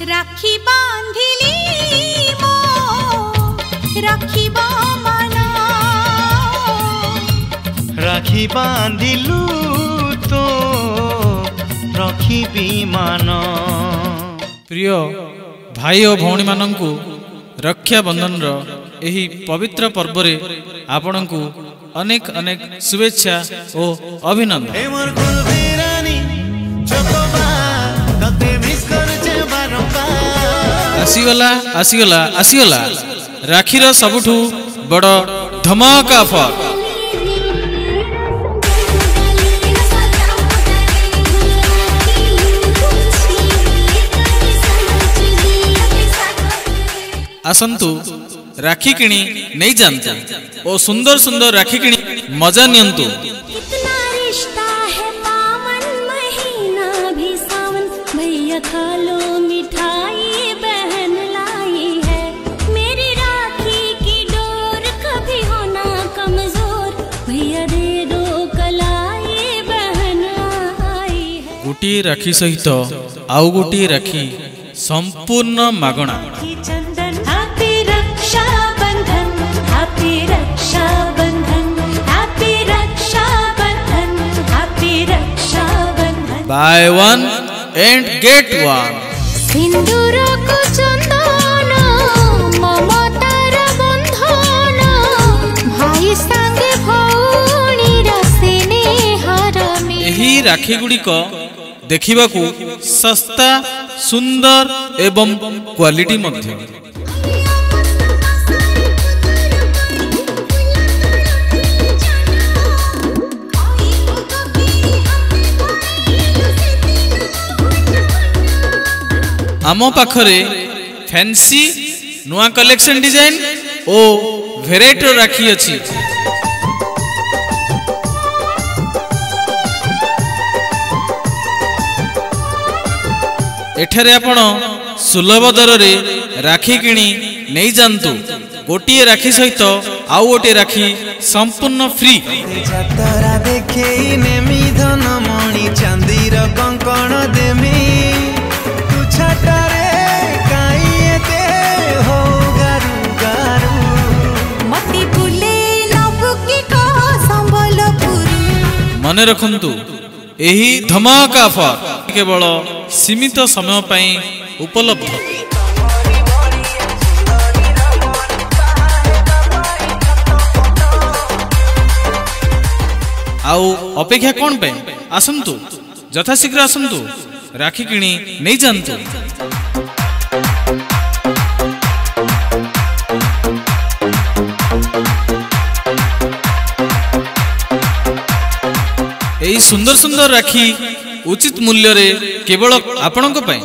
राखी बांधिली मो रखिबो मन राखी बांधिलु तो रखिबी मान। प्रिय भाई और भौणी मानंकु रक्षा बंधन एही पवित्र पर्व रे आपनकु अनेक अनेक शुभेच्छा और अभिनंदन। आसीगला आसीगला आसीगला राखीर सबुठु बड़ धमाका ऑफर। आसंतु राखी किणी नहीं जानते और सुंदर सुंदर राखी किणी मजा नियंतु। कितना रिश्ता है पावन महीना भी सावन भैया खा लो मिठाई बहन लाई है मेरी राखी की डोर कभी होना कमजोर भैया दे दो कलाई बहन आई है। गोटी राखी सहित आउ गोटी राखी संपूर्ण मागणा। Buy one and get one। सिंदूर को चंदन ममतार बंधन भाई संग भौणी रसेने हरमे। एही राखी गुड़िक देखिबाकू सस्ता सुंदर एवं क्वालिटी मध्य। आम पाखरे फैंसी नुआ कलेक्शन डिजाइन ओ वेराइटी राखी अछि। एठारे आपण सुलभ दर रे राखी किणी नहीं जानतु। गोटिए राखी सहित आउ गोटे राखी संपूर्ण फ्री। मने रखंतु एही धमाका ऑफर केवल सीमित समय पई उपलब्ध। आउ अपेक्षा कौन पे आसंतु यथाशीघ्र आसंतु राखी किणी नहीं जानतु। एही सुंदर सुंदर राखी उचित मूल्य रे केवल आपणक पई।